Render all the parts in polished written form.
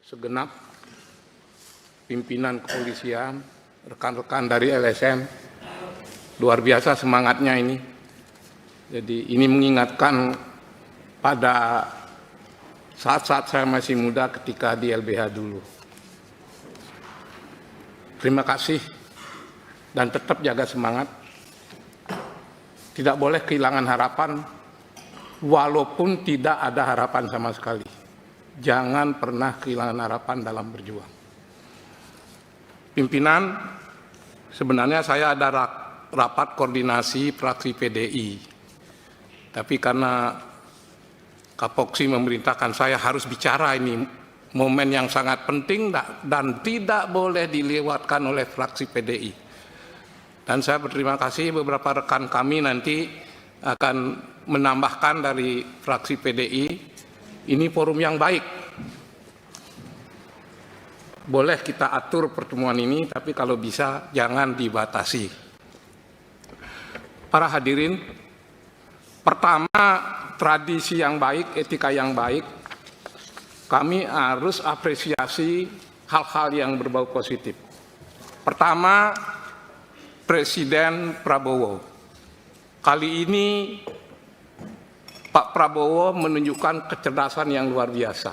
segenap pimpinan kepolisian, rekan-rekan dari LSM, luar biasa semangatnya ini. Jadi ini mengingatkan pada saat-saat saya masih muda ketika di LBH dulu. Terima kasih dan tetap jaga semangat. Tidak boleh kehilangan harapan walaupun tidak ada harapan sama sekali. Jangan pernah kehilangan harapan dalam berjuang. Pimpinan, sebenarnya saya ada rapat koordinasi fraksi PDI. Tapi karena Kapoksi memerintahkan saya harus bicara, ini momen yang sangat penting dan tidak boleh dilewatkan oleh fraksi PDI. Dan saya berterima kasih beberapa rekan kami nanti akan menambahkan dari fraksi PDI. Ini forum yang baik. Boleh kita atur pertemuan ini, tapi kalau bisa jangan dibatasi. Para hadirin, pertama, tradisi yang baik, etika yang baik, kami harus apresiasi hal-hal yang berbau positif. Pertama, Presiden Prabowo. Kali ini Pak Prabowo menunjukkan kecerdasan yang luar biasa.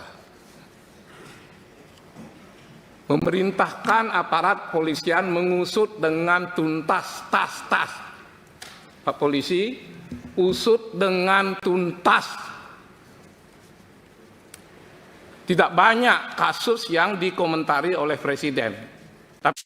Memerintahkan aparat polisian mengusut dengan tuntas, tas. Pak Polisi, usut dengan tuntas. Tidak banyak kasus yang dikomentari oleh Presiden. Tapi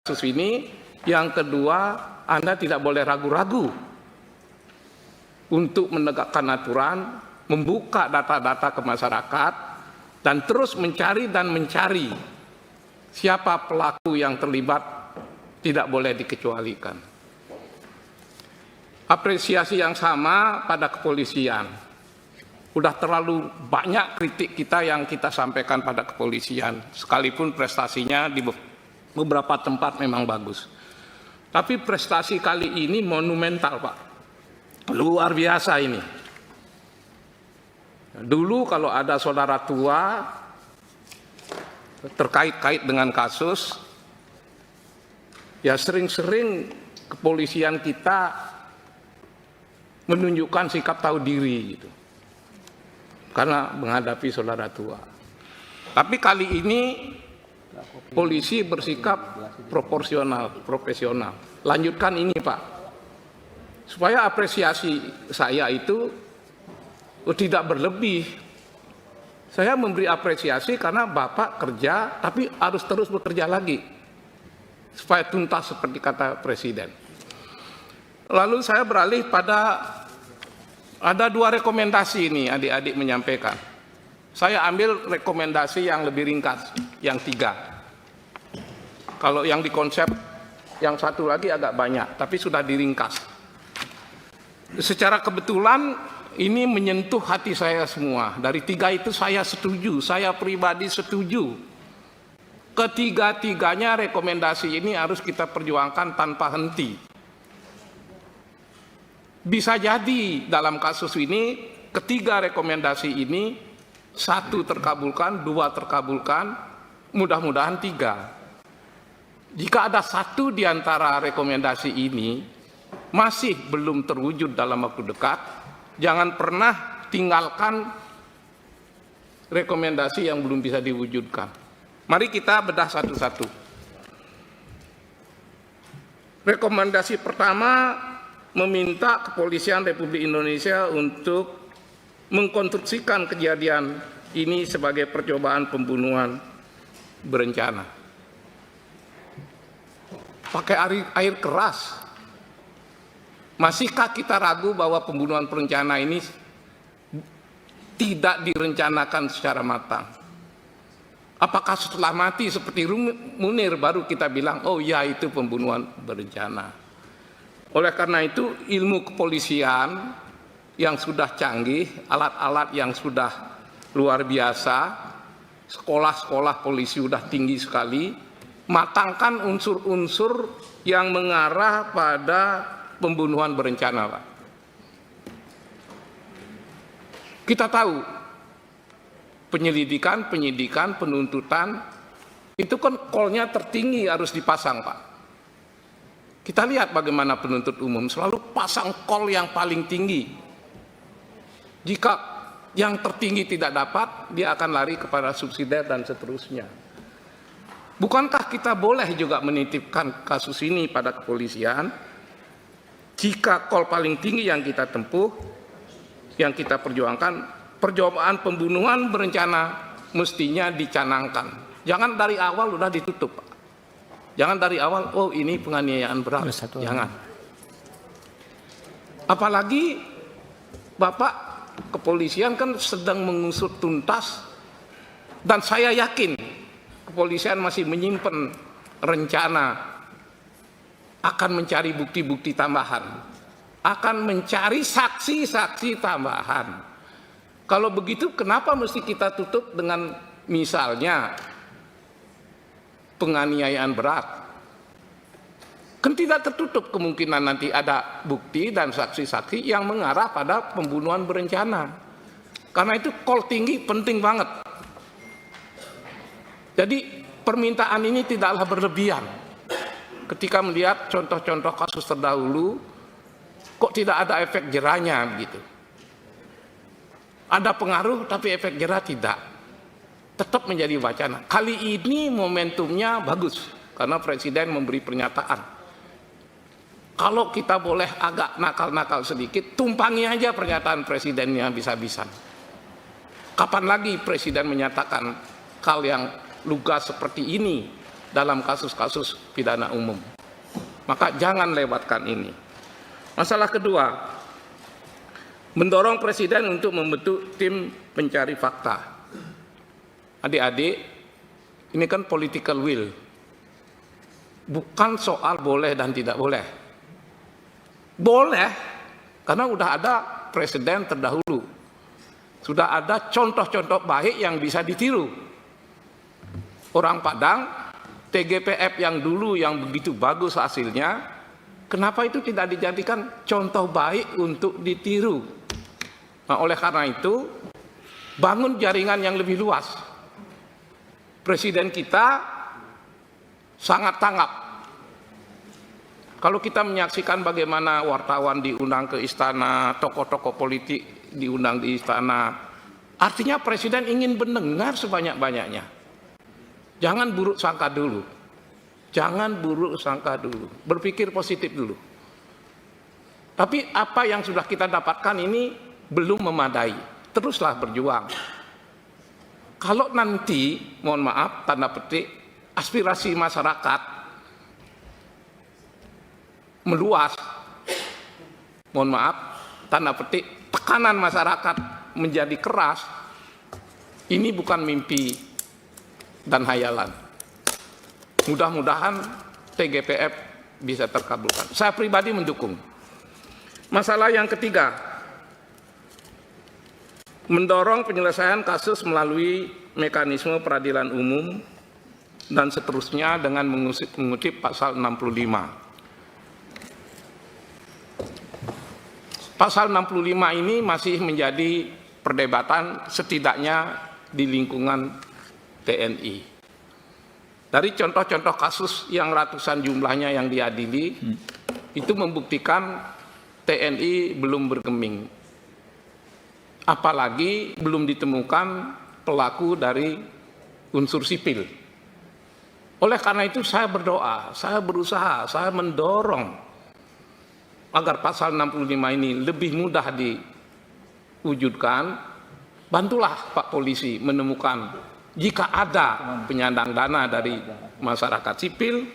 kasus ini, yang kedua, Anda tidak boleh ragu-ragu untuk menegakkan aturan, membuka data-data ke masyarakat, dan terus mencari siapa pelaku yang terlibat, tidak boleh dikecualikan. Apresiasi yang sama pada kepolisian. Udah terlalu banyak kritik kita yang kita sampaikan pada kepolisian, sekalipun prestasinya di beberapa tempat memang bagus. Tapi prestasi kali ini monumental, Pak. Luar biasa ini. Dulu kalau ada saudara tua terkait dengan kasus, ya sering-sering kepolisian kita menunjukkan sikap tahu diri gitu. Karena menghadapi saudara tua. Tapi kali ini polisi bersikap proporsional, profesional. Lanjutkan ini, Pak. Supaya apresiasi saya itu tidak berlebih. Saya memberi apresiasi karena Bapak kerja, tapi harus terus bekerja lagi. Supaya tuntas seperti kata Presiden. Lalu saya beralih pada, ada 2 rekomendasi ini adik-adik menyampaikan. Saya ambil rekomendasi yang lebih ringkas, yang 3. Kalau yang di konsep, yang satu lagi agak banyak, tapi sudah diringkas. Secara kebetulan, ini menyentuh hati saya semua. Dari 3 itu saya setuju, saya pribadi setuju. Ketiga-tiganya rekomendasi ini harus kita perjuangkan tanpa henti. Bisa jadi dalam kasus ini, ketiga rekomendasi ini, 1 terkabulkan, 2 terkabulkan, mudah-mudahan 3. Jika ada 1 di antara rekomendasi ini masih belum terwujud dalam waktu dekat, jangan pernah tinggalkan rekomendasi yang belum bisa diwujudkan. Mari kita bedah satu-satu. Rekomendasi pertama meminta Kepolisian Republik Indonesia untuk mengkonstruksikan kejadian ini sebagai percobaan pembunuhan berencana. Pakai air keras. Masihkah kita ragu bahwa pembunuhan berencana ini tidak direncanakan secara matang? Apakah setelah mati seperti Munir baru kita bilang, oh ya itu pembunuhan berencana. Oleh karena itu ilmu kepolisian yang sudah canggih, alat-alat yang sudah luar biasa, sekolah-sekolah polisi sudah tinggi sekali, matangkan unsur-unsur yang mengarah pada pembunuhan berencana, Pak. Kita tahu penyelidikan, penyidikan, penuntutan itu kan call-nya tertinggi harus dipasang, Pak. Kita lihat bagaimana penuntut umum selalu pasang call yang paling tinggi. Jika yang tertinggi tidak dapat, dia akan lari kepada subsidiar dan seterusnya. Bukankah kita boleh juga menitipkan kasus ini pada kepolisian? Jika call paling tinggi yang kita tempuh, yang kita perjuangkan, percobaan pembunuhan berencana mestinya dicanangkan. Jangan dari awal udah ditutup, Pak. Jangan dari awal, oh ini penganiayaan berat. Jangan. Apalagi Bapak kepolisian kan sedang mengusut tuntas, dan saya yakin kepolisian masih menyimpan rencana akan mencari bukti-bukti tambahan, akan mencari saksi-saksi tambahan. Kalau begitu kenapa mesti kita tutup dengan misalnya penganiayaan berat? Kan tidak tertutup kemungkinan nanti ada bukti dan saksi-saksi yang mengarah pada pembunuhan berencana. Karena itu call tinggi penting banget. Jadi permintaan ini tidaklah berlebihan. Ketika melihat contoh-contoh kasus terdahulu, kok tidak ada efek jerahnya begitu. Ada pengaruh tapi efek jerah tidak. Tetap menjadi wacana. Kali ini momentumnya bagus karena Presiden memberi pernyataan. Kalau kita boleh agak nakal-nakal sedikit, tumpangi aja pernyataan Presidennya bisa-bisan. Kapan lagi Presiden menyatakan hal yang lugas seperti ini dalam kasus-kasus pidana umum? Maka jangan lewatkan ini. Masalah kedua, mendorong Presiden untuk membentuk tim pencari fakta. Adik-adik, ini kan political will. Bukan soal boleh dan tidak boleh. Boleh, karena sudah ada presiden terdahulu. Sudah ada contoh-contoh baik yang bisa ditiru. Orang Padang, TGPF yang dulu yang begitu bagus hasilnya, kenapa itu tidak dijadikan contoh baik untuk ditiru? Nah, oleh karena itu, bangun jaringan yang lebih luas. Presiden kita sangat tanggap. Kalau kita menyaksikan bagaimana wartawan diundang ke istana, tokoh-tokoh politik diundang di istana, artinya Presiden ingin mendengar sebanyak-banyaknya. Jangan buruk sangka dulu. Jangan buruk sangka dulu. Berpikir positif dulu. Tapi apa yang sudah kita dapatkan ini belum memadai. Teruslah berjuang. Kalau nanti, mohon maaf, tanda petik, aspirasi masyarakat meluas, mohon maaf, tanda petik, tekanan masyarakat menjadi keras, ini bukan mimpi dan hayalan. Mudah-mudahan TGPF bisa terkabulkan. Saya pribadi mendukung. Masalah yang ketiga, mendorong penyelesaian kasus melalui mekanisme peradilan umum dan seterusnya dengan mengutip pasal 65. Pasal 65 ini masih menjadi perdebatan setidaknya di lingkungan TNI. Dari contoh-contoh kasus yang ratusan jumlahnya yang diadili, itu membuktikan TNI belum bergeming. Apalagi belum ditemukan pelaku dari unsur sipil. Oleh karena itu saya berdoa, saya berusaha, saya mendorong agar pasal 65 ini lebih mudah diwujudkan. Bantulah Pak Polisi menemukan jika ada penyandang dana dari masyarakat sipil,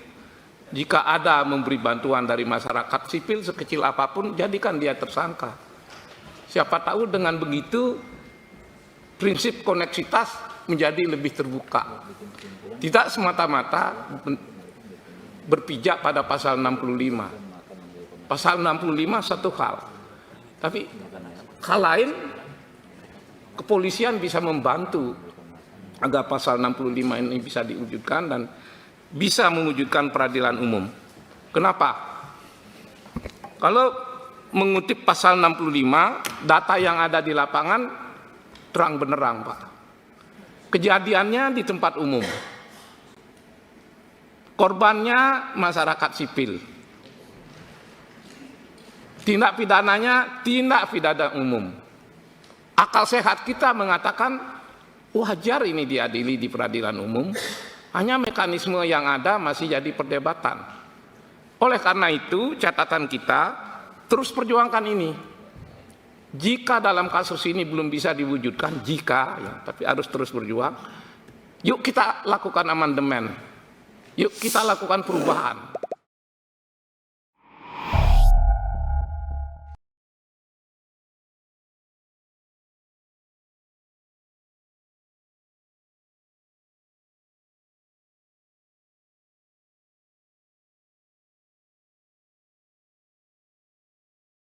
jika ada memberi bantuan dari masyarakat sipil sekecil apapun, jadikan dia tersangka. Siapa tahu dengan begitu prinsip koneksitas menjadi lebih terbuka. Tidak semata-mata berpijak pada pasal 65. Pasal 65 satu hal, tapi hal lain kepolisian bisa membantu agar pasal 65 ini bisa diwujudkan, dan bisa mewujudkan peradilan umum. Kenapa? Kalau mengutip pasal 65, data yang ada di lapangan terang benderang, Pak. Kejadiannya di tempat umum. Korbannya masyarakat sipil. Tindak pidananya tindak pidana umum. Akal sehat kita mengatakan wajar ini diadili di peradilan umum, hanya mekanisme yang ada masih jadi perdebatan. Oleh karena itu, catatan kita terus perjuangkan ini. Jika dalam kasus ini belum bisa diwujudkan, tapi harus terus berjuang, yuk kita lakukan amandemen, yuk kita lakukan perubahan.